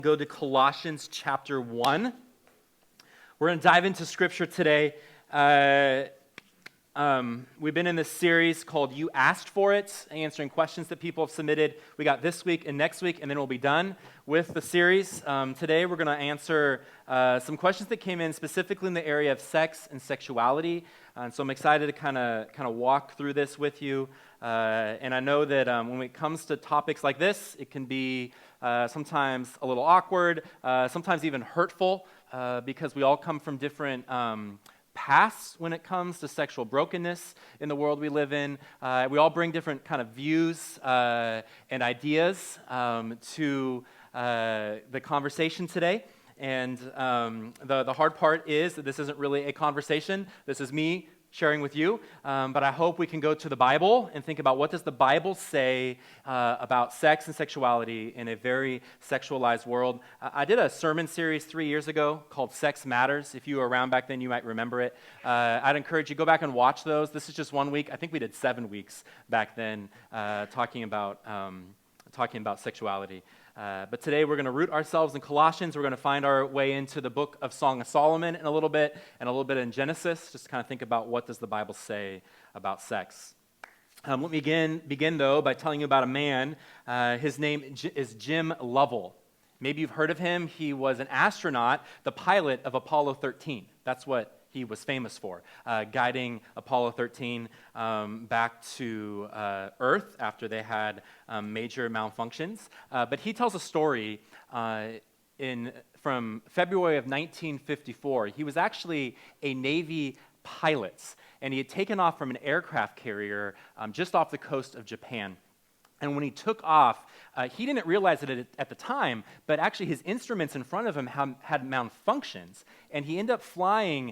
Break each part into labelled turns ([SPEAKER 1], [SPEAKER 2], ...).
[SPEAKER 1] Go to Colossians chapter 1. We're going to dive into Scripture today. We've been in this series called You Asked For It, answering questions that people have submitted. We got this week and next week, and then we'll be done with the series. Today we're going to answer some questions that came in specifically in the area of sex and sexuality. And so I'm excited to kind of walk through this with you. And I know that when it comes to topics like this, it can be sometimes a little awkward, sometimes even hurtful, because we all come from different paths when it comes to sexual brokenness in the world we live in. We all bring different kind of views and ideas to the conversation today. And the hard part is that this isn't really a conversation. This is me sharing with you, but I hope we can go to the Bible and think about what does the Bible say about sex and sexuality in a very sexualized world. I did a sermon series 3 years ago called Sex Matters. If you were around back then, you might remember it. I'd encourage you to go back and watch those. This is just 1 week. I think we did 7 weeks back then talking about sexuality. But today we're going to root ourselves in Colossians. We're going to find our way into the book of Song of Solomon in a little bit, and a little bit in Genesis, just to kind of think about what does the Bible say about sex. Let me begin, though, by telling you about a man. His name is Jim Lovell. Maybe you've heard of him. He was an astronaut, the pilot of Apollo 13. That's what he was famous for, guiding Apollo 13 back to Earth after they had major malfunctions. But he tells a story from February of 1954. He was actually a Navy pilot, and he had taken off from an aircraft carrier just off the coast of Japan. And when he took off, he didn't realize it at the time, but actually his instruments in front of him had malfunctions, and he ended up flying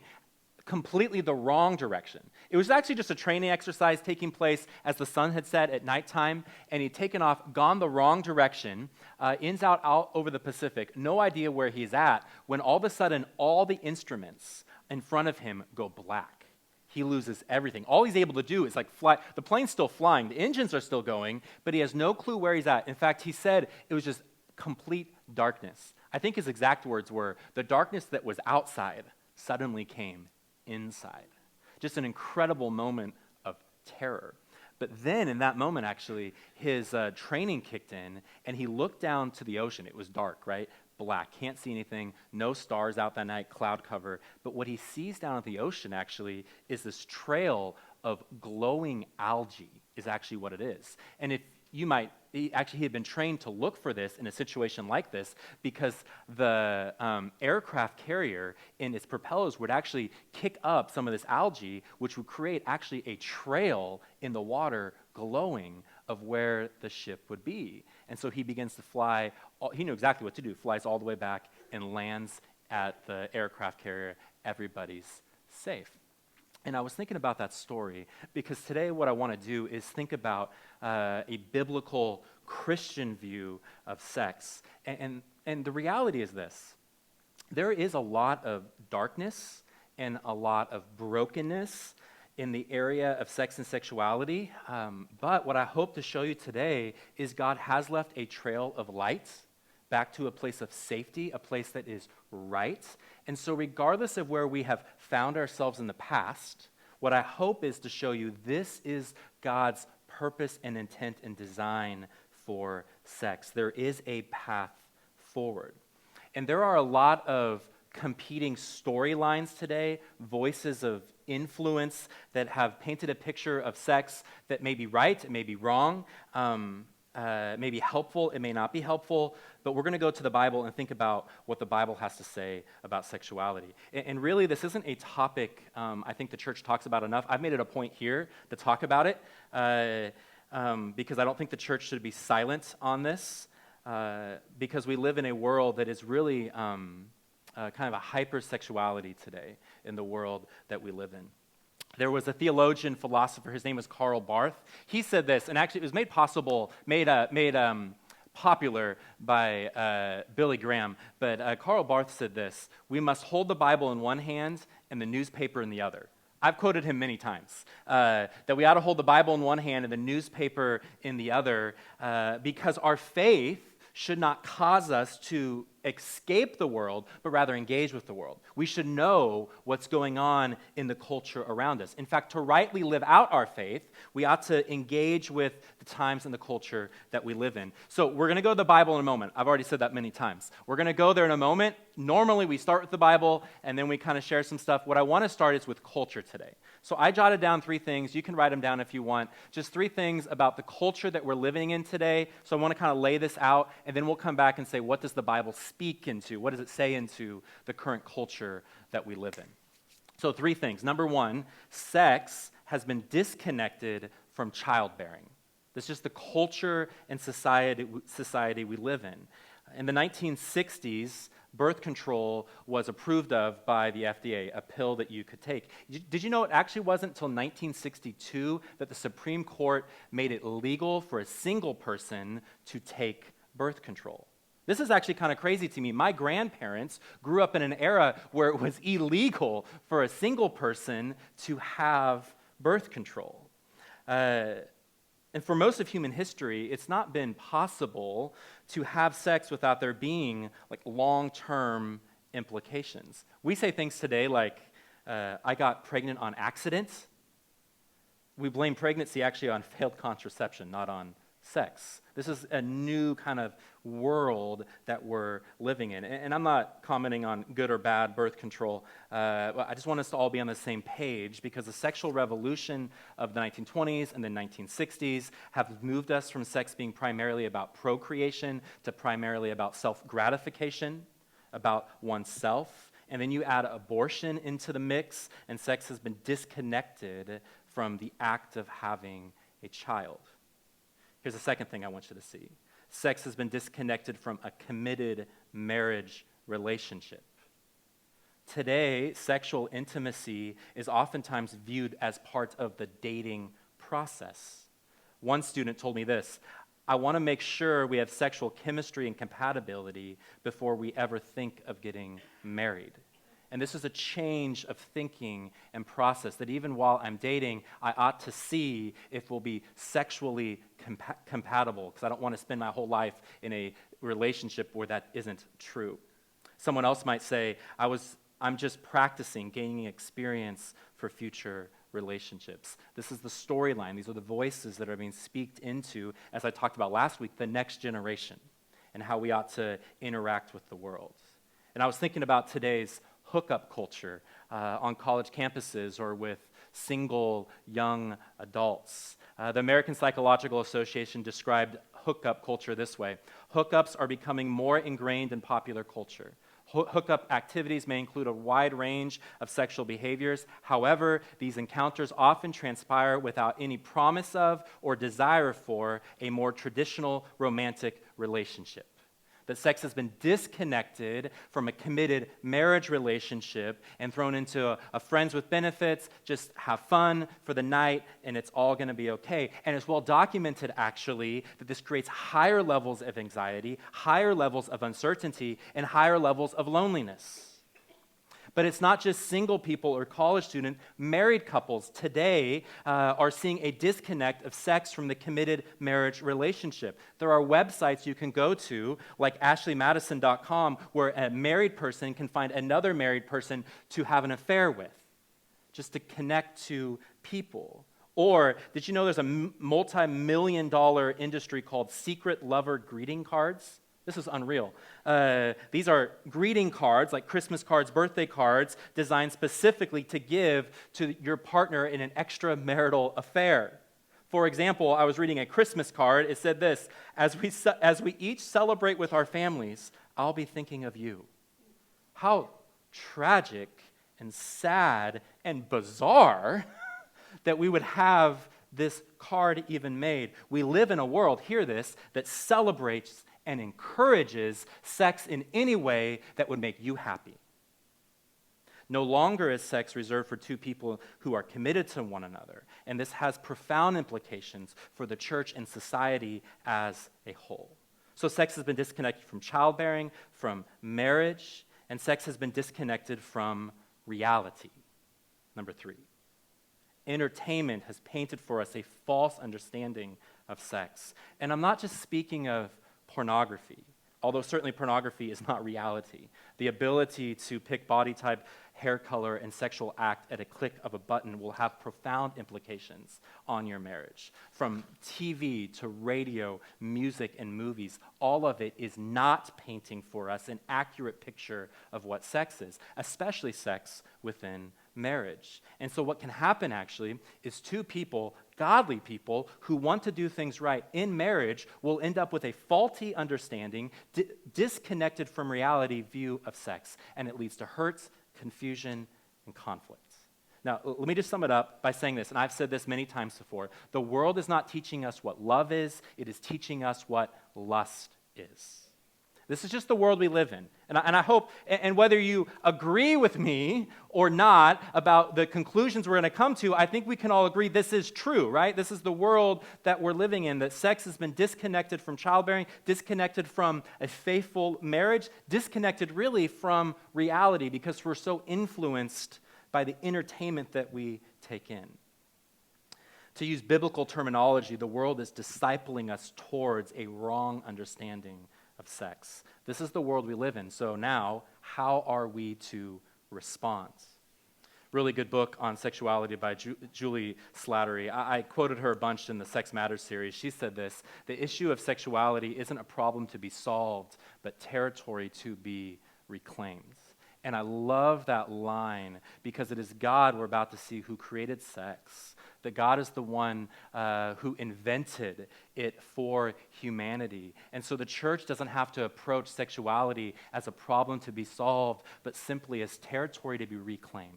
[SPEAKER 1] completely the wrong direction. It was actually just a training exercise taking place as the sun had set at nighttime, and he'd taken off, gone the wrong direction, ends out over the Pacific, no idea where he's at, when all of a sudden all the instruments in front of him go black. He loses everything. All he's able to do is fly. The plane's still flying, the engines are still going, but he has no clue where he's at. In fact, he said it was just complete darkness. I think his exact words were, "The darkness that was outside suddenly came inside." Just an incredible moment of terror. But then in that moment, actually, his training kicked in, and he looked down to the ocean. It was dark, right? Black, can't see anything, no stars out that night, cloud cover. But what he sees down at the ocean, actually, is this trail of glowing algae is actually what it is. And if he had been trained to look for this in a situation like this because the aircraft carrier in its propellers would actually kick up some of this algae, which would create actually a trail in the water glowing of where the ship would be. And so he begins to fly. He knew exactly what to do, flies all the way back and lands at the aircraft carrier. Everybody's safe. And I was thinking about that story because today what I want to do is think about a biblical Christian view of sex. And the reality is this. There is a lot of darkness and a lot of brokenness in the area of sex and sexuality. But what I hope to show you today is God has left a trail of light back to a place of safety, a place that is right. And so regardless of where we have found ourselves in the past, what I hope is to show you this is God's purpose and intent and design for sex. There is a path forward. And there are a lot of competing storylines today, voices of influence that have painted a picture of sex that may be right, it may be wrong, may be helpful, it may not be helpful, but we're going to go to the Bible and think about what the Bible has to say about sexuality. And really, this isn't a topic I think the church talks about enough. I've made it a point here to talk about it because I don't think the church should be silent on this because we live in a world that is really kind of a hypersexuality today in the world that we live in. There was a theologian, philosopher, his name was Karl Barth. He said this, and actually it was made popular by Billy Graham, but Karl Barth said this: "We must hold the Bible in one hand and the newspaper in the other." I've quoted him many times, that we ought to hold the Bible in one hand and the newspaper in the other, because our faith should not cause us to escape the world, but rather engage with the world. We should know what's going on in the culture around us. In fact, to rightly live out our faith, we ought to engage with the times and the culture that we live in. So we're going to go to the Bible in a moment. I've already said that many times. We're going to go there in a moment. Normally, we start with the Bible, and then we kind of share some stuff. What I want to start is with culture today. So I jotted down 3 things. You can write them down if you want. Just 3 things about the culture that we're living in today. So I want to kind of lay this out, and then we'll come back and say, what does the Bible speak into? What does it say into the current culture that we live in? So 3 things. Number 1, sex has been disconnected from childbearing. This is just the culture and society we live in. In the 1960s, birth control was approved of by the FDA, a pill that you could take. Did you know it actually wasn't until 1962 that the Supreme Court made it legal for a single person to take birth control? This is actually kind of crazy to me. My grandparents grew up in an era where it was illegal for a single person to have birth control. And for most of human history, it's not been possible to have sex without there being like long-term implications. We say things today like, I got pregnant on accident. We blame pregnancy actually on failed contraception, not on sex. This is a new kind of world that we're living in. And I'm not commenting on good or bad birth control. I just want us to all be on the same page because the sexual revolution of the 1920s and the 1960s have moved us from sex being primarily about procreation to primarily about self-gratification, about oneself. And then you add abortion into the mix, and sex has been disconnected from the act of having a child. Here's the second thing I want you to see. Sex has been disconnected from a committed marriage relationship. Today, sexual intimacy is oftentimes viewed as part of the dating process. One student told me this: I want to make sure we have sexual chemistry and compatibility before we ever think of getting married. And this is a change of thinking and process that even while I'm dating, I ought to see if we'll be sexually compatible, because I don't want to spend my whole life in a relationship where that isn't true. Someone else might say, I'm just practicing, gaining experience for future relationships. This is the storyline. These are the voices that are being speaked into, as I talked about last week, the next generation and how we ought to interact with the world. And I was thinking about today's hookup culture on college campuses or with single young adults. The American Psychological Association described hookup culture this way: hookups are becoming more ingrained in popular culture. Hookup activities may include a wide range of sexual behaviors. However, these encounters often transpire without any promise of or desire for a more traditional romantic relationship. That sex has been disconnected from a committed marriage relationship and thrown into a friends with benefits, just have fun for the night, and it's all going to be okay. And it's well documented, actually, that this creates higher levels of anxiety, higher levels of uncertainty, and higher levels of loneliness. But it's not just single people or college students. Married couples today are seeing a disconnect of sex from the committed marriage relationship. There are websites you can go to, like ashleymadison.com, where a married person can find another married person to have an affair with, just to connect to people. Or did you know there's a multi-million-dollar industry called secret lover greeting cards? This is unreal. These are greeting cards, like Christmas cards, birthday cards, designed specifically to give to your partner in an extramarital affair. For example, I was reading a Christmas card. It said this: as we each celebrate with our families, I'll be thinking of you. How tragic and sad and bizarre that we would have this card even made. We live in a world, hear this, that celebrates and encourages sex in any way that would make you happy. No longer is sex reserved for two people who are committed to one another, and this has profound implications for the church and society as a whole. So sex has been disconnected from childbearing, from marriage, and sex has been disconnected from reality. Number 3, entertainment has painted for us a false understanding of sex. And I'm not just speaking of pornography. Although certainly pornography is not reality. The ability to pick body type, hair color, and sexual act at a click of a button will have profound implications on your marriage. From TV to radio, music, and movies, all of it is not painting for us an accurate picture of what sex is, especially sex within marriage. And so what can happen actually is two people, godly people, who want to do things right in marriage will end up with a faulty understanding, disconnected from reality view of sex, and it leads to hurts, confusion, and conflict. Now, let me just sum it up by saying this, and I've said this many times before. The world is not teaching us what love is, it is teaching us what lust is. This is just the world we live in. And I hope, and whether you agree with me or not about the conclusions we're going to come to, I think we can all agree this is true, right? This is the world that we're living in, that sex has been disconnected from childbearing, disconnected from a faithful marriage, disconnected really from reality because we're so influenced by the entertainment that we take in. To use biblical terminology, the world is discipling us towards a wrong understanding of sex. This is the world we live in. So now, how are we to respond? Really good book on sexuality by Julie Slattery. I quoted her a bunch in the Sex Matters series. She said this: the issue of sexuality isn't a problem to be solved, but territory to be reclaimed. And I love that line because it is God we're about to see who created sex, that God is the one who invented it for humanity. And so the church doesn't have to approach sexuality as a problem to be solved, but simply as territory to be reclaimed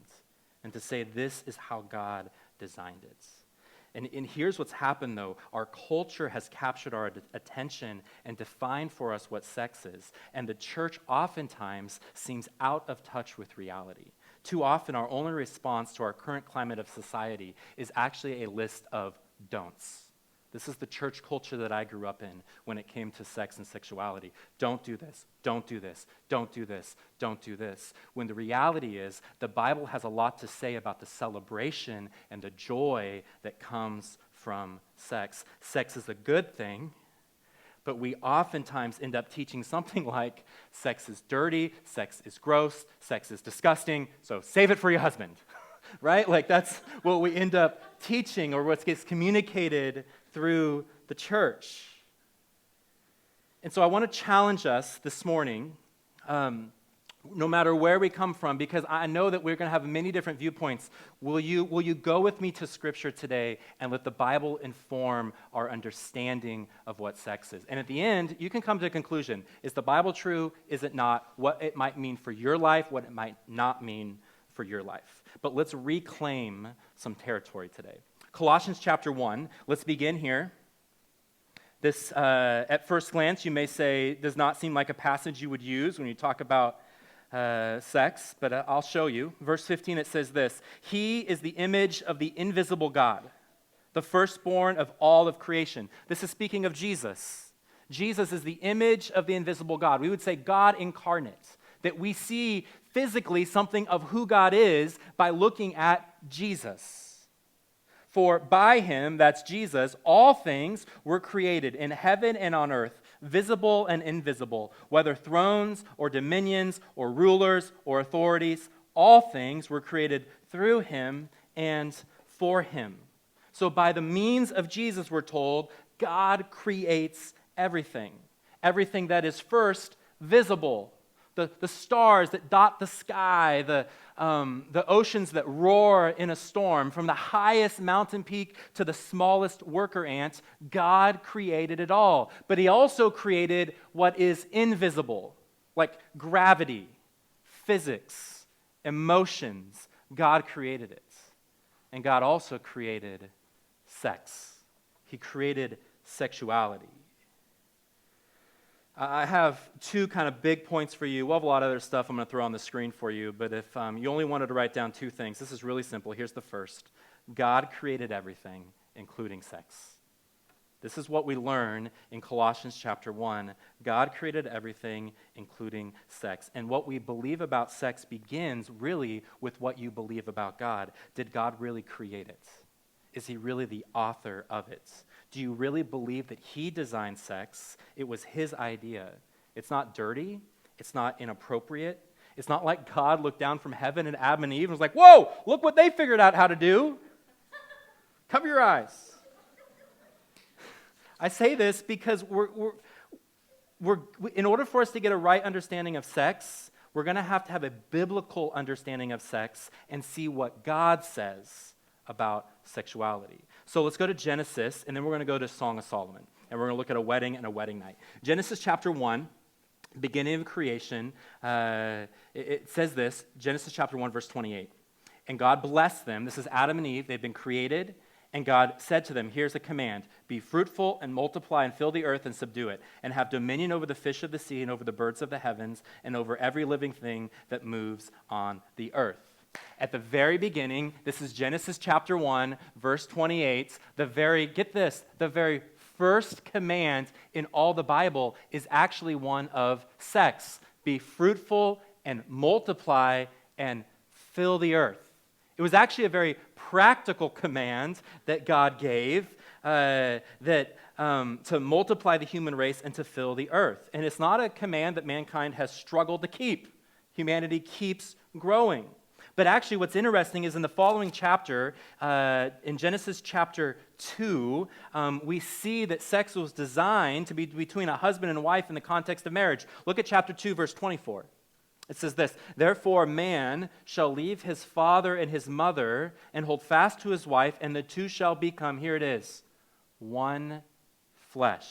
[SPEAKER 1] and to say this is how God designed it. And here's what's happened, though. Our culture has captured our attention and defined for us what sex is. And the church oftentimes seems out of touch with reality. Too often, our only response to our current climate of society is actually a list of don'ts. This is the church culture that I grew up in when it came to sex and sexuality. Don't do this, don't do this, don't do this, don't do this. When the reality is, the Bible has a lot to say about the celebration and the joy that comes from sex. Sex is a good thing, but we oftentimes end up teaching something like sex is dirty, sex is gross, sex is disgusting, so save it for your husband, right? Like that's what we end up teaching or what gets communicated through the church. And so I want to challenge us this morning, no matter where we come from, because I know that we're going to have many different viewpoints. Will you go with me to Scripture today and let the Bible inform our understanding of what sex is? And at the end, you can come to a conclusion. Is the Bible true? Is it not? What it might mean for your life, what it might not mean for your life. But let's reclaim some territory today. Colossians chapter 1, let's begin here. This, at first glance, you may say, does not seem like a passage you would use when you talk about sex, but I'll show you. Verse 15, it says this: He is the image of the invisible God, the firstborn of all of creation. This is speaking of Jesus. Jesus is the image of the invisible God. We would say God incarnate, that we see physically something of who God is by looking at Jesus. For by him, that's Jesus, all things were created in heaven and on earth, visible and invisible, whether thrones or dominions or rulers or authorities, all things were created through him and for him. So by the means of Jesus, we're told, God creates everything. Everything that is first visible. The stars that dot the sky, the oceans that roar in a storm, from the highest mountain peak to the smallest worker ant, God created it all. But he also created what is invisible, like gravity, physics, emotions. God created it. And God also created sex. He created sexuality. I have two kind of big points for you. We'll have a lot of other stuff I'm going to throw on the screen for you, but if you only wanted to write down two things, this is really simple. Here's the first. God created everything, including sex. This is what we learn in Colossians chapter 1. God created everything, including sex. And what we believe about sex begins really with what you believe about God. Did God really create it? Is he really the author of it? Do you really believe that he designed sex? It was his idea. It's not dirty. It's not inappropriate. It's not like God looked down from heaven at Adam and Eve and was like, whoa, look what they figured out how to do. Cover your eyes. I say this because in order for us to get a right understanding of sex, we're going to have a biblical understanding of sex and see what God says about sexuality. So let's go to Genesis, and then we're going to go to Song of Solomon, and we're going to look at a wedding and a wedding night. Genesis chapter 1, beginning of creation, it says this, Genesis chapter 1, verse 28. And God blessed them. This is Adam and Eve. They've been created. And God said to them, here's a command, be fruitful and multiply and fill the earth and subdue it, and have dominion over the fish of the sea and over the birds of the heavens and over every living thing that moves on the earth. At the very beginning, this is Genesis chapter 1, verse 28, the very first command in all the Bible is actually one of sex. Be fruitful and multiply and fill the earth. It was actually a very practical command that God gave to multiply the human race and to fill the earth. And it's not a command that mankind has struggled to keep. Humanity keeps growing. But actually what's interesting is in the following chapter, in Genesis chapter 2, we see that sex was designed to be between a husband and wife in the context of marriage. Look at chapter 2, verse 24. It says this, therefore man shall leave his father and his mother and hold fast to his wife, and the two shall become, here it is, one flesh.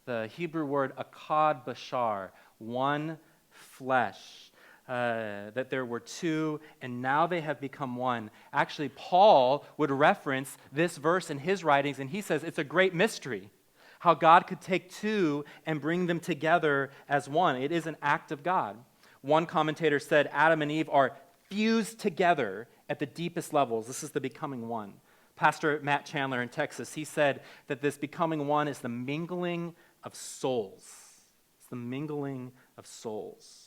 [SPEAKER 1] The Hebrew word akad bashar, one flesh. That there were two, and now they have become one. Actually, Paul would reference this verse in his writings, and he says it's a great mystery how God could take two and bring them together as one. It is an act of God. One commentator said Adam and Eve are fused together at the deepest levels. This is the becoming one. Pastor Matt Chandler in Texas, he said that this becoming one is the mingling of souls. It's the mingling of souls.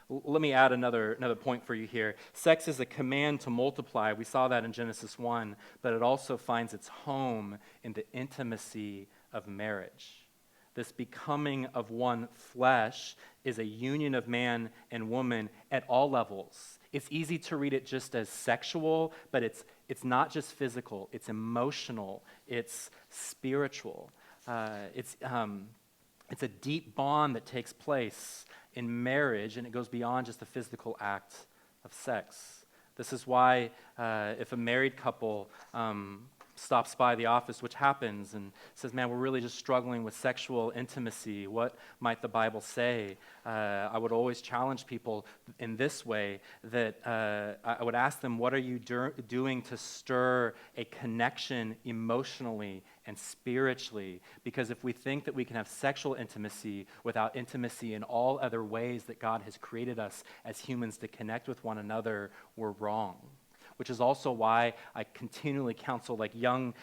[SPEAKER 1] Let me add another point for you here. Sex is a command to multiply. We saw that in Genesis 1, but it also finds its home in the intimacy of marriage. This becoming of one flesh is a union of man and woman at all levels. It's easy to read it just as sexual, but it's not just physical. It's emotional. It's spiritual. It's a deep bond that takes place in marriage, and it goes beyond just the physical act of sex. This is why if a married couple stops by the office, which happens, and says, man, we're really just struggling with sexual intimacy, what might the Bible say? I would always challenge people in this way, that I would ask them, what are you doing to stir a connection emotionally and spiritually? Because if we think that we can have sexual intimacy without intimacy in all other ways that God has created us as humans to connect with one another, we're wrong. Which is also why I continually counsel like young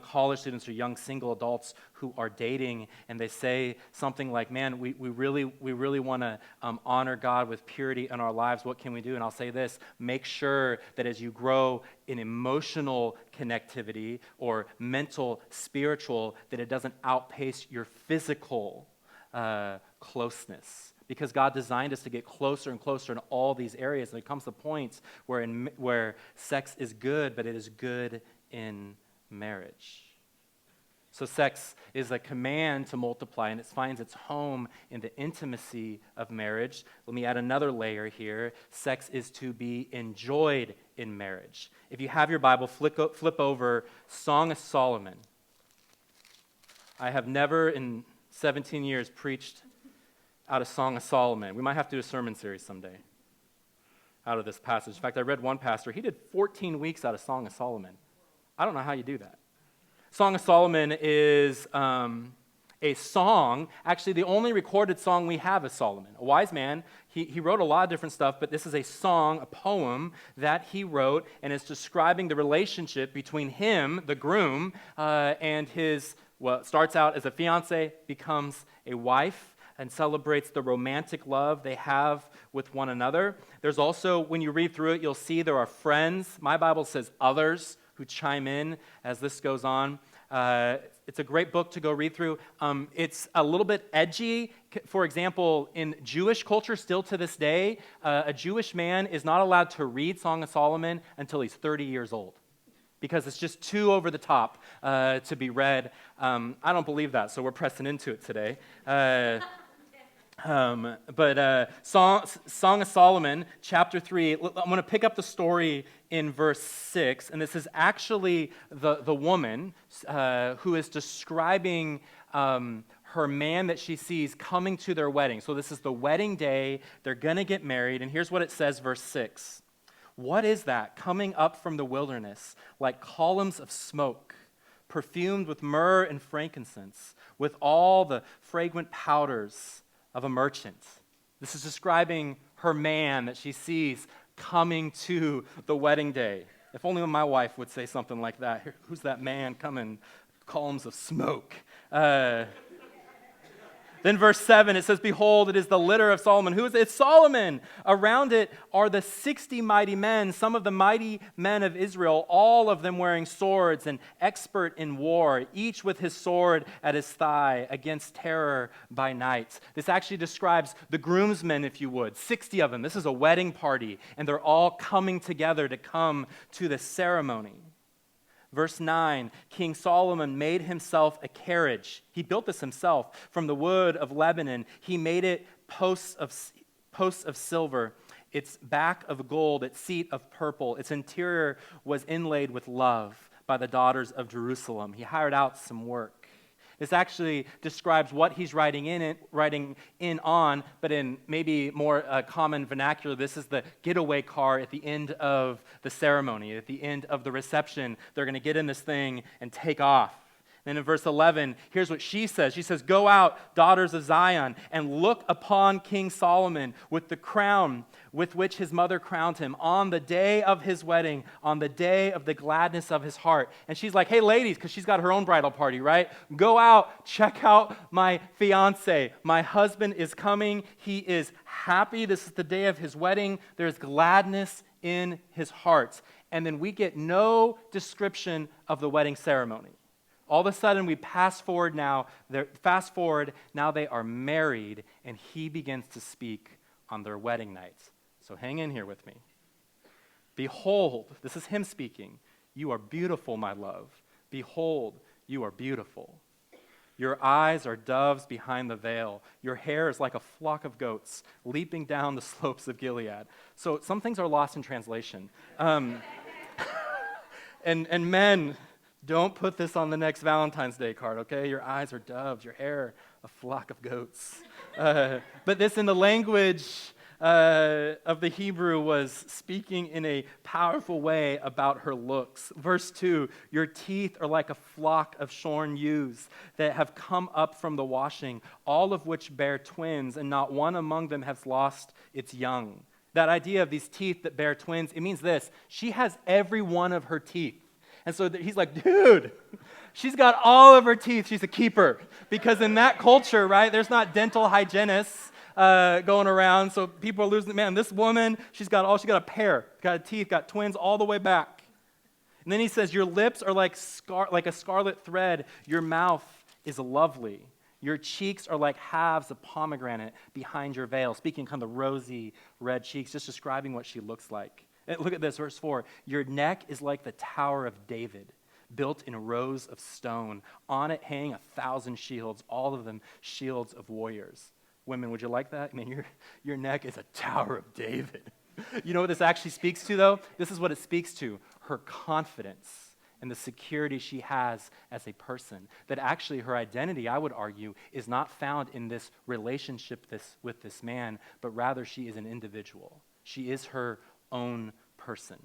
[SPEAKER 1] college students or young single adults who are dating, and they say something like, man, we really want to honor God with purity in our lives. What can we do? And I'll say this, make sure that as you grow in emotional connectivity or mental, spiritual, that it doesn't outpace your physical closeness. Because God designed us to get closer and closer in all these areas. And it comes to points where sex is good, but it is good in marriage. So sex is a command to multiply, and it finds its home in the intimacy of marriage. Let me add another layer here. Sex is to be enjoyed in marriage. If you have your Bible, flip over Song of Solomon. I have never in 17 years preached out of Song of Solomon. We might have to do a sermon series someday out of this passage. In fact, I read one pastor, he did 14 weeks out of Song of Solomon. I don't know how you do that. Song of Solomon is a song, actually the only recorded song we have is Solomon, a wise man. He wrote a lot of different stuff, but this is a song, a poem that he wrote, and it's describing the relationship between him, the groom, and his, well, it starts out as a fiance, becomes a wife, and celebrates the romantic love they have with one another. There's also, when you read through it, you'll see there are friends. My Bible says others who chime in as this goes on. It's a great book to go read through. It's a little bit edgy. For example, in Jewish culture, still to this day, a Jewish man is not allowed to read Song of Solomon until he's 30 years old, because it's just too over the top to be read. I don't believe that, so we're pressing into it today. Song of Solomon, chapter 3, I'm going to pick up the story in verse 6, and this is actually the woman who is describing her man that she sees coming to their wedding. So this is the wedding day, they're going to get married, and here's what it says, verse 6. What is that coming up from the wilderness, like columns of smoke, perfumed with myrrh and frankincense, with all the fragrant powders of a merchant? This is describing her man that she sees coming to the wedding day. If only my wife would say something like that. Who's that man coming? Columns of smoke. Then verse 7, it says, behold, it is the litter of Solomon. Who is it? It's Solomon. Around it are the 60 mighty men, some of the mighty men of Israel, all of them wearing swords and expert in war, each with his sword at his thigh against terror by night. This actually describes the groomsmen, if you would, 60 of them. This is a wedding party, and they're all coming together to come to the ceremony. Verse 9, King Solomon made himself a carriage. He built this himself from the wood of Lebanon. He made it posts of silver, its back of gold, its seat of purple. Its interior was inlaid with love by the daughters of Jerusalem. He hired out some work. This actually describes what he's writing in on, but in maybe more common vernacular, this is the getaway car at the end of the ceremony, at the end of the reception. They're going to get in this thing and take off. Then in verse 11, here's what she says. She says, go out, daughters of Zion, and look upon King Solomon with the crown with which his mother crowned him on the day of his wedding, on the day of the gladness of his heart. And she's like, hey, ladies, because she's got her own bridal party, right? Go out, check out my fiance. My husband is coming. He is happy. This is the day of his wedding. There's gladness in his heart. And then we get no description of the wedding ceremony. All of a sudden, we fast forward, now they are married, and he begins to speak on their wedding night. So hang in here with me. Behold, this is him speaking. You are beautiful, my love. Behold, you are beautiful. Your eyes are doves behind the veil. Your hair is like a flock of goats leaping down the slopes of Gilead. So some things are lost in translation. And men, don't put this on the next Valentine's Day card, okay? Your eyes are doves, your hair a flock of goats. But this in the language of the Hebrew was speaking in a powerful way about her looks. Verse 2, your teeth are like a flock of shorn ewes that have come up from the washing, all of which bear twins, and not one among them has lost its young. That idea of these teeth that bear twins, it means this. She has every one of her teeth. And so he's like, dude, she's got all of her teeth. She's a keeper. Because in that culture, right, there's not dental hygienists going around. So people are losing, man, this woman, she got a pair, got a teeth, got twins all the way back. And then he says, your lips are like a scarlet thread. Your mouth is lovely. Your cheeks are like halves of pomegranate behind your veil. Speaking kind of the rosy red cheeks, just describing what she looks like. Look at this, verse 4. Your neck is like the Tower of David, built in rows of stone. On it hang 1,000 shields, all of them shields of warriors. Women, would you like that? I mean, your neck is a Tower of David. You know what this actually speaks to, though? This is what it speaks to, her confidence and the security she has as a person. That actually her identity, I would argue, is not found in this relationship with this man, but rather she is an individual. She is her own person.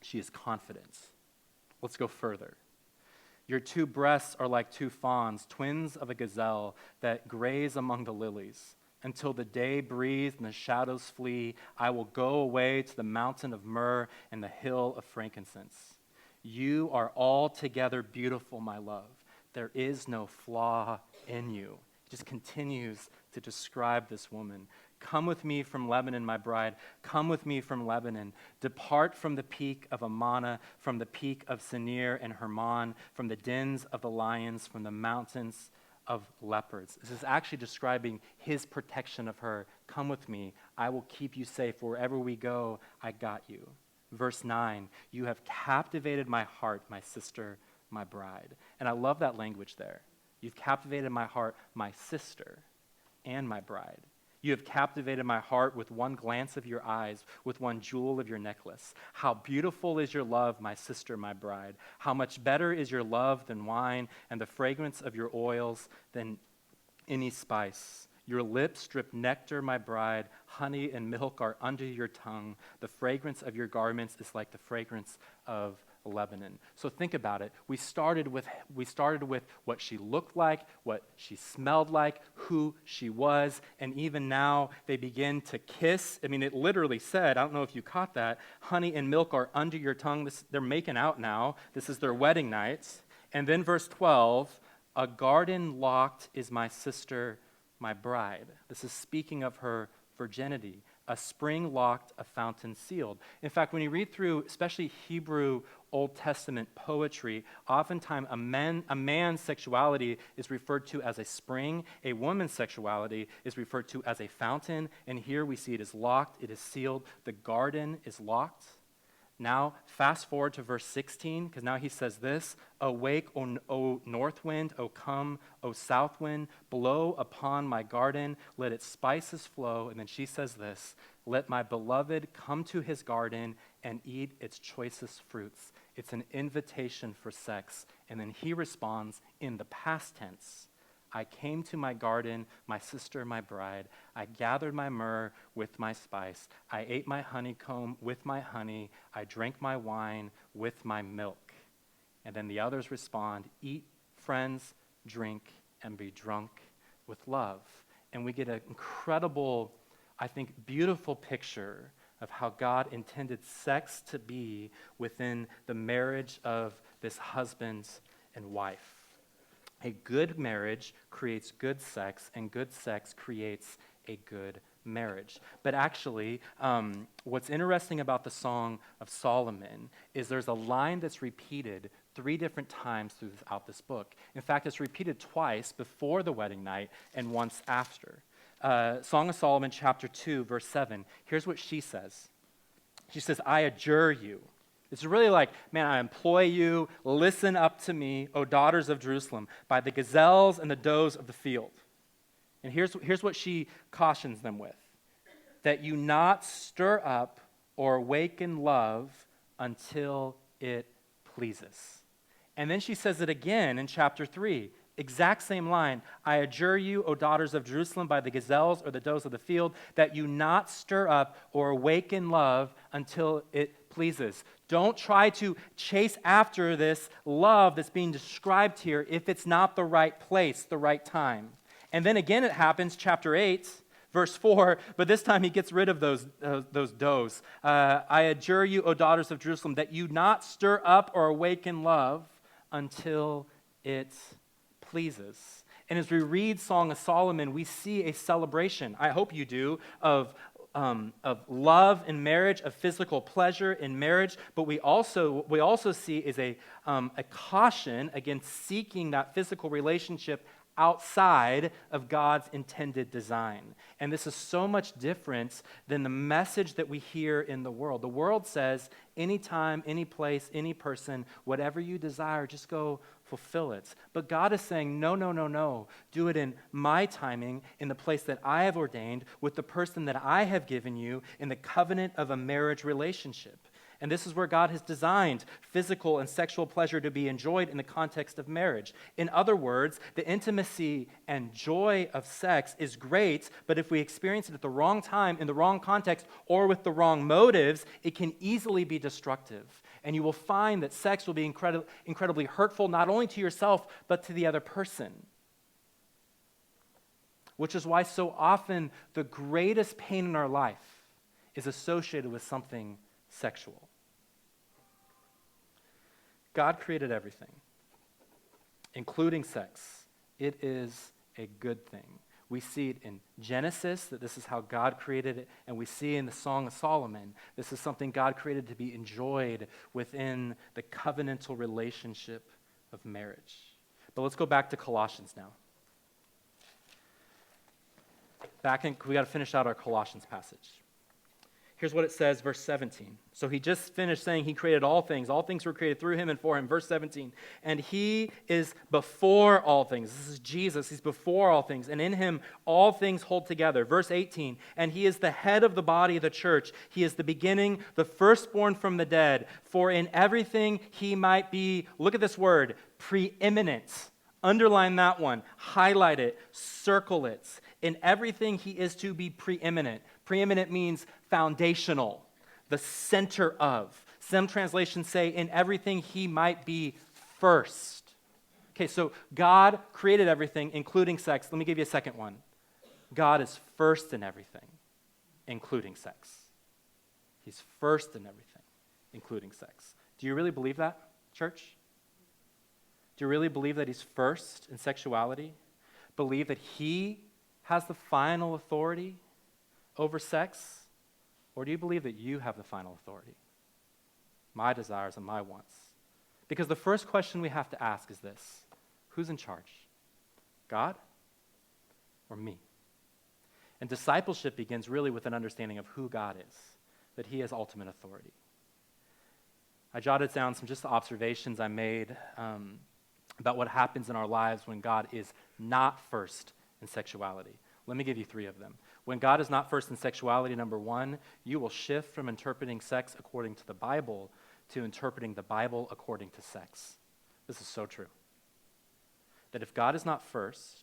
[SPEAKER 1] She is confidence. Let's go further. Your two breasts are like two fawns, twins of a gazelle that graze among the lilies. Until the day breathes and the shadows flee, I will go away to the mountain of myrrh and the hill of frankincense. You are altogether beautiful, my love. There is no flaw in you. It just continues to describe this woman. Come with me from Lebanon, my bride. Come with me from Lebanon. Depart from the peak of Amana, from the peak of Senir and Hermon, from the dens of the lions, from the mountains of leopards. This is actually describing his protection of her. Come with me. I will keep you safe. Wherever we go, I got you. Verse 9, you have captivated my heart, my sister, my bride. And I love that language there. You've captivated my heart, my sister, and my bride. You have captivated my heart with one glance of your eyes, with one jewel of your necklace. How beautiful is your love, my sister, my bride. How much better is your love than wine, and the fragrance of your oils than any spice. Your lips drip nectar, my bride. Honey and milk are under your tongue. The fragrance of your garments is like the fragrance of Lebanon. So think about it. We started with what she looked like, what she smelled like, who she was, and even now they begin to kiss. I mean, it literally said, I don't know if you caught that, honey and milk are under your tongue. They're making out now. This is their wedding night. And then verse 12, a garden locked is my sister, my bride. This is speaking of her virginity. A spring locked, a fountain sealed. In fact, when you read through, especially Hebrew Old Testament poetry, oftentimes a man's sexuality is referred to as a spring, a woman's sexuality is referred to as a fountain, and here we see it is locked, it is sealed, the garden is locked. Now, fast forward to verse 16, because now he says this, awake, O north wind, O come, O south wind, blow upon my garden, let its spices flow. And then she says this, let my beloved come to his garden and eat its choicest fruits. It's an invitation for sex. And then he responds in the past tense, I came to my garden, my sister, my bride. I gathered my myrrh with my spice. I ate my honeycomb with my honey. I drank my wine with my milk. And then the others respond, eat, friends, drink, and be drunk with love. And we get an incredible, I think, beautiful picture of how God intended sex to be within the marriage of this husband and wife. A good marriage creates good sex, and good sex creates a good marriage. But actually, what's interesting about the Song of Solomon is there's a line that's repeated 3 different times throughout this book. In fact, it's repeated twice before the wedding night and once after. Song of Solomon, chapter 2, verse 7. Here's what she says. She says, I adjure you. It's really like, man, I implore you, listen up to me, O daughters of Jerusalem, by the gazelles and the does of the field. And here's what she cautions them with, that you not stir up or awaken love until it pleases. And then she says it again in chapter 3, exact same line. I adjure you, O daughters of Jerusalem, by the gazelles or the does of the field, that you not stir up or awaken love until it pleases. Don't try to chase after this love that's being described here if it's not the right place, the right time. And then again it happens, chapter 8, verse 4, but this time he gets rid of those does. I adjure you, O daughters of Jerusalem, that you not stir up or awaken love until it pleases. And as we read Song of Solomon, we see a celebration, I hope you do, of love in marriage, of physical pleasure in marriage, but we also see is a caution against seeking that physical relationship outside of God's intended design. And this is so much different than the message that we hear in the world. The world says, anytime, any place, any person, whatever you desire, just go fulfill it. But God is saying, no, no, no, no. Do it in my timing, in the place that I have ordained, with the person that I have given you, in the covenant of a marriage relationship. And this is where God has designed physical and sexual pleasure to be enjoyed in the context of marriage. In other words, the intimacy and joy of sex is great, but if we experience it at the wrong time, in the wrong context, or with the wrong motives, it can easily be destructive. And you will find that sex will be incredibly hurtful, not only to yourself, but to the other person. Which is why so often the greatest pain in our life is associated with something sexual. God created everything, including sex. It is a good thing. We see it in Genesis, that this is how God created it, and we see in the Song of Solomon, this is something God created to be enjoyed within the covenantal relationship of marriage. But let's go back to Colossians now. We got to finish out our Colossians passage. Here's what it says, verse 17. So he just finished saying he created all things. All things were created through him and for him. Verse 17. And he is before all things. This is Jesus. He's before all things. And in him all things hold together. Verse 18. And he is the head of the body of the church. He is the beginning, the firstborn from the dead. For in everything he might be, look at this word, preeminent. Underline that one. Highlight it. Circle it. In everything he is to be preeminent. Preeminent means foundational, the center of. Some translations say in everything he might be first. Okay, so God created everything, including sex. Let me give you a second one. God is first in everything, including sex. He's first in everything, including sex. Do you really believe that, church? Do you really believe that he's first in sexuality? Believe that he has the final authority over sex? Or do you believe that you have the final authority? My desires and my wants. Because the first question we have to ask is this: who's in charge? God or me? And discipleship begins really with an understanding of who God is, that he has ultimate authority. I jotted down some just observations I made about what happens in our lives when God is not first in sexuality. Let me give you 3 of them. When God is not first in sexuality, number 1, you will shift from interpreting sex according to the Bible to interpreting the Bible according to sex. This is so true. That if God is not first,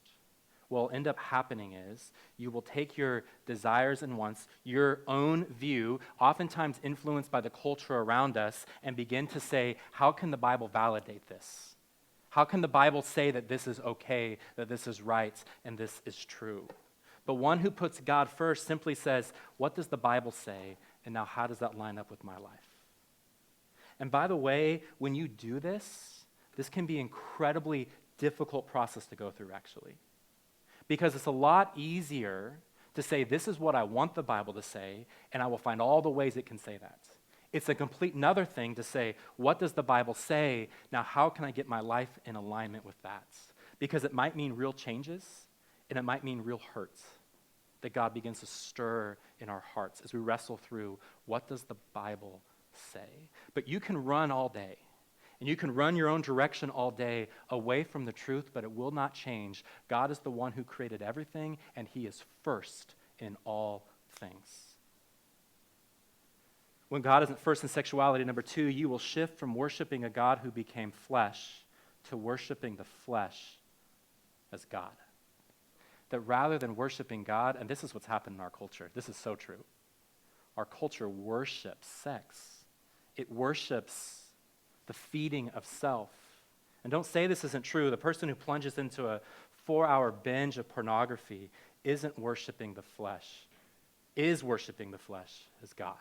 [SPEAKER 1] what will end up happening is you will take your desires and wants, your own view, oftentimes influenced by the culture around us, and begin to say, how can the Bible validate this? How can the Bible say that this is okay, that this is right, and this is true? But one who puts God first simply says, what does the Bible say, and now how does that line up with my life? And by the way, when you do this, this can be an incredibly difficult process to go through, actually. Because it's a lot easier to say, this is what I want the Bible to say, and I will find all the ways it can say that. It's a complete another thing to say, what does the Bible say? Now, how can I get my life in alignment with that? Because it might mean real changes, and it might mean real hurts that God begins to stir in our hearts as we wrestle through, what does the Bible say? But you can run all day, and you can run your own direction all day away from the truth, but it will not change. God is the one who created everything, and he is first in all things. When God isn't first in sexuality, number 2, you will shift from worshiping a God who became flesh to worshiping the flesh as God. That rather than worshiping God, and this is what's happened in our culture, this is so true. Our culture worships sex. It worships the feeding of self. And don't say this isn't true. The person who plunges into a 4-hour binge of pornography isn't worshiping the flesh, is worshiping the flesh as God.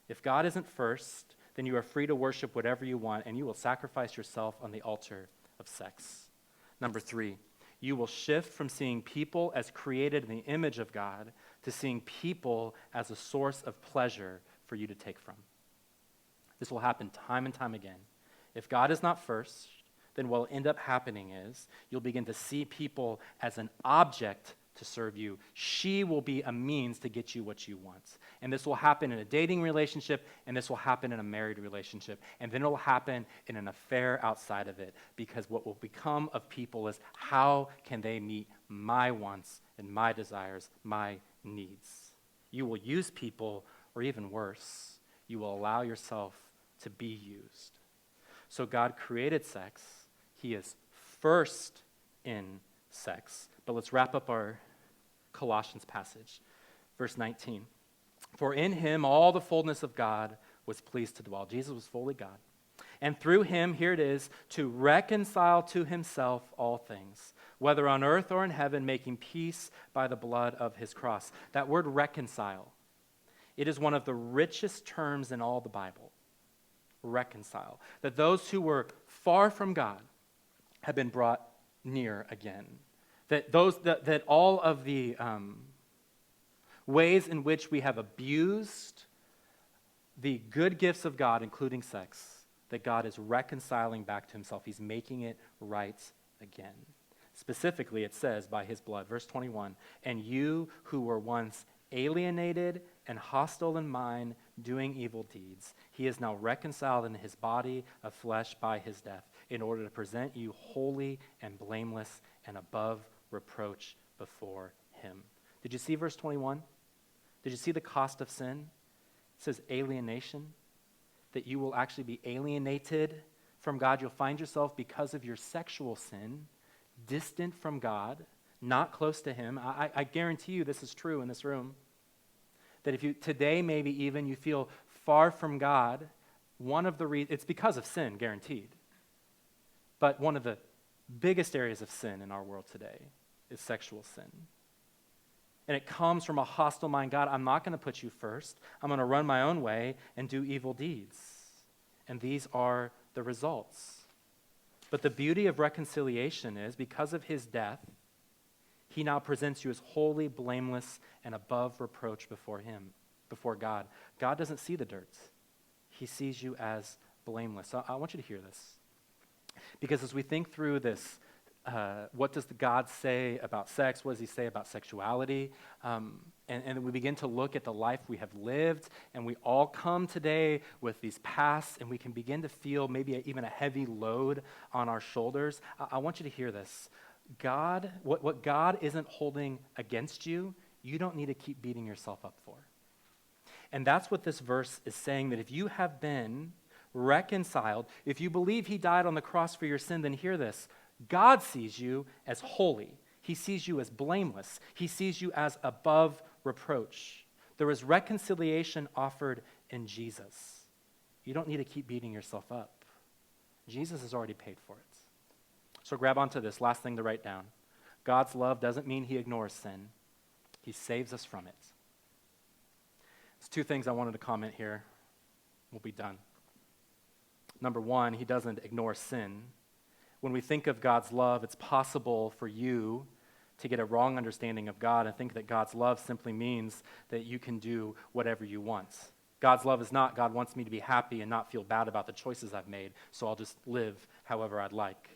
[SPEAKER 1] If God isn't first, then you are free to worship whatever you want, and you will sacrifice yourself on the altar of sex. Number 3, you will shift from seeing people as created in the image of God to seeing people as a source of pleasure for you to take from. This will happen time and time again. If God is not first, then what will end up happening is you'll begin to see people as an object to serve you. She will be a means to get you what you want. And this will happen in a dating relationship, and this will happen in a married relationship, and then it will happen in an affair outside of it, because what will become of people is, how can they meet my wants and my desires, my needs? You will use people, or even worse, you will allow yourself to be used. So God created sex. He is first in sex. But let's wrap up our Colossians passage. Verse 19. For in him all the fullness of God was pleased to dwell. Jesus was fully God. And through him, here it is, to reconcile to himself all things, whether on earth or in heaven, making peace by the blood of his cross. That word reconcile, it is one of the richest terms in all the Bible. Reconcile. That those who were far from God have been brought near again. that all of the ways in which we have abused the good gifts of God, including sex, that God is reconciling back to himself. He's making it right again. Specifically, it says, by his blood, verse 21, and you who were once alienated and hostile in mind, doing evil deeds, he is now reconciled in his body of flesh by his death, in order to present you holy and blameless and above reproach before him. Did you see verse 21? Did you see the cost of sin? It says alienation, that you will actually be alienated from God. You'll find yourself, because of your sexual sin, distant from God, not close to him. I guarantee you this is true in this room. That if you today maybe even you feel far from God, one of the it's because of sin, guaranteed. But one of the biggest areas of sin in our world today is sexual sin. And it comes from a hostile mind. God, I'm not going to put you first. I'm going to run my own way and do evil deeds. And these are the results. But the beauty of reconciliation is, because of his death, he now presents you as holy, blameless, and above reproach before him, before God. God doesn't see the dirt. He sees you as blameless. So I want you to hear this. Because as we think through this, what does God say about sex? What does he say about sexuality? And we begin to look at the life we have lived, and we all come today with these pasts, and we can begin to feel maybe even a heavy load on our shoulders. I want you to hear this. God, what God isn't holding against you, you don't need to keep beating yourself up for. And that's what this verse is saying, that if you have been reconciled, if you believe he died on the cross for your sin, then hear this. God sees you as holy. He sees you as blameless. He sees you as above reproach. There is reconciliation offered in Jesus. You don't need to keep beating yourself up. Jesus has already paid for it. So grab onto this, last thing to write down. God's love doesn't mean he ignores sin. He saves us from it. There's two things I wanted to comment here. We'll be done. Number one, he doesn't ignore sin. When we think of God's love, it's possible for you to get a wrong understanding of God and think that God's love simply means that you can do whatever you want. God's love is not, God wants me to be happy and not feel bad about the choices I've made, so I'll just live however I'd like.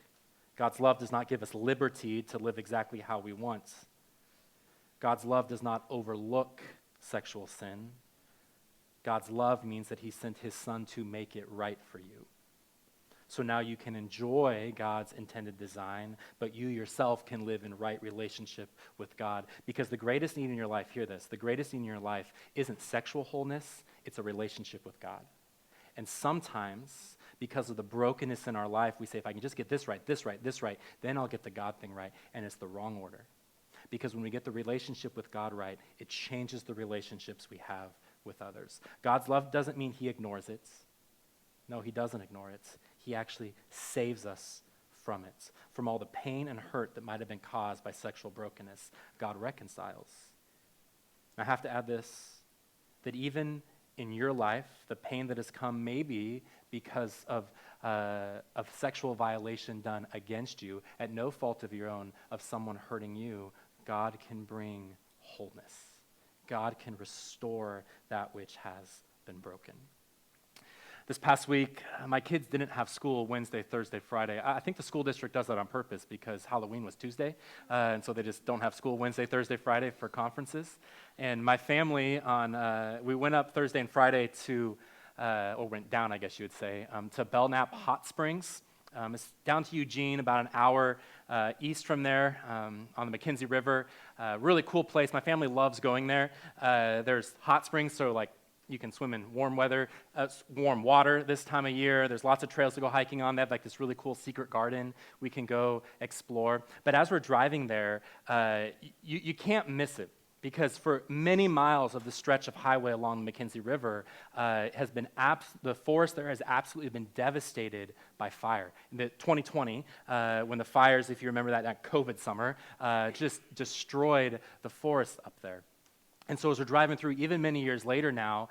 [SPEAKER 1] God's love does not give us liberty to live exactly how we want. God's love does not overlook sexual sin. God's love means that he sent his son to make it right for you. So now you can enjoy God's intended design, but you yourself can live in right relationship with God. Because the greatest need in your life, hear this, the greatest need in your life isn't sexual wholeness, it's a relationship with God. And sometimes, because of the brokenness in our life, we say, if I can just get this right, then I'll get the God thing right. And it's the wrong order. Because when we get the relationship with God right, it changes the relationships we have with others. God's love doesn't mean he ignores it. No, he doesn't ignore it. He actually saves us from it, from all the pain and hurt that might have been caused by sexual brokenness. God reconciles. I have to add this, that even in your life, the pain that has come maybe because of sexual violation done against you, at no fault of your own, of someone hurting you, God can bring wholeness. God can restore that which has been broken. This past week, my kids didn't have school Wednesday, Thursday, Friday. I think the school district does that on purpose because Halloween was Tuesday, and so they just don't have school Wednesday, Thursday, Friday for conferences. And my family, we went up Thursday and Friday or went down, I guess you would say, to Belknap Hot Springs. It's down to Eugene, about an hour east from there on the McKenzie River. Really cool place. My family loves going there. There's hot springs, so like you can swim in warm water this time of year. There's lots of trails to go hiking on. They have like this really cool secret garden we can go explore. But as we're driving there, you can't miss it. Because for many miles of the stretch of highway along the McKenzie River, the forest there has absolutely been devastated by fire. In 2020, when the fires, if you remember that COVID summer, just destroyed the forest up there. And so as we're driving through, even many years later now,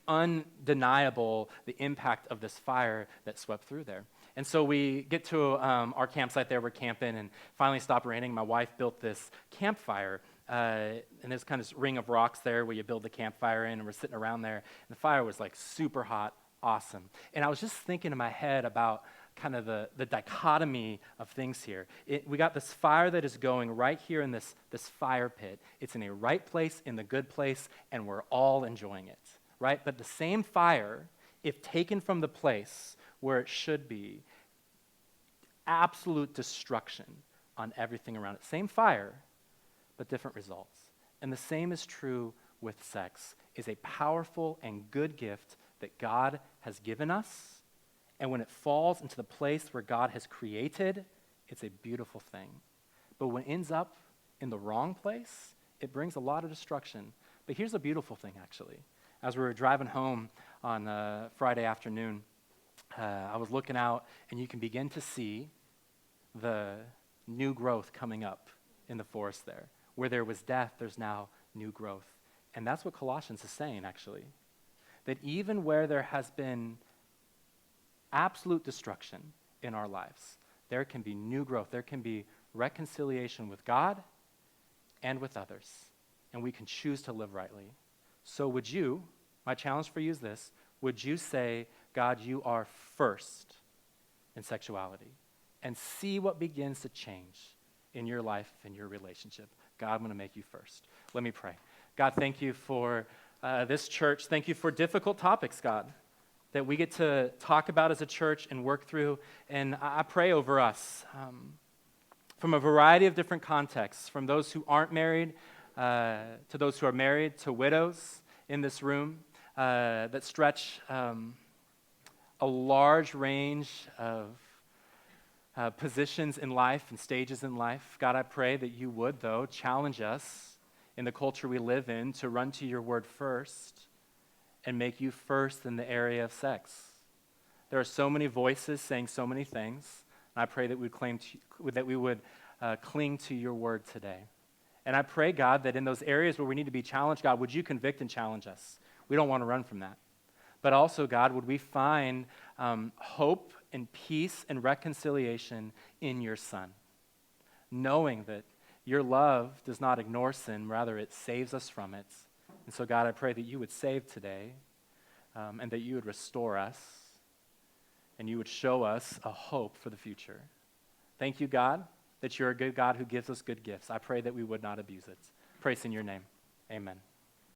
[SPEAKER 1] undeniable the impact of this fire that swept through there. And so we get to our campsite there, we're camping, and finally stopped raining. My wife built this campfire, and there's kind of this ring of rocks there where you build the campfire in, and we're sitting around there. And the fire was like super hot, awesome. And I was just thinking in my head about kind of the dichotomy of things here. We got this fire that is going right here in this fire pit. It's in a right place, in the good place, and we're all enjoying it, right? But the same fire, if taken from the place where it should be, absolute destruction on everything around it. Same fire, but different results. And the same is true with sex. It's a powerful and good gift that God has given us, and when it falls into the place where God has created, it's a beautiful thing. But when it ends up in the wrong place, it brings a lot of destruction. But here's a beautiful thing, actually. As we were driving home on Friday afternoon, I was looking out, and you can begin to see the new growth coming up in the forest there. Where there was death, there's now new growth. And that's what Colossians is saying, actually. That even where there has been absolute destruction in our lives, there can be new growth. There can be reconciliation with God and with others. And we can choose to live rightly. So would you, my challenge for you is this, would you say, God, you are first in sexuality, and see what begins to change in your life and your relationship? God, I'm going to make you first. Let me pray. God, thank you for this church. Thank you for difficult topics, God, that we get to talk about as a church and work through. And I pray over us from a variety of different contexts, from those who aren't married to those who are married, to widows in this room that stretch a large range of positions in life and stages in life. God, I pray that you would, though, challenge us in the culture we live in to run to your word first and make you first in the area of sex. There are so many voices saying so many things, and I pray that we would cling to your word today. And I pray, God, that in those areas where we need to be challenged, God, would you convict and challenge us? We don't want to run from that. But also, God, would we find hope and peace and reconciliation in your Son, knowing that your love does not ignore sin, rather it saves us from it. And so, God, I pray that you would save today and that you would restore us and you would show us a hope for the future. Thank you, God, that you're a good God who gives us good gifts. I pray that we would not abuse it. Praise in your name. Amen.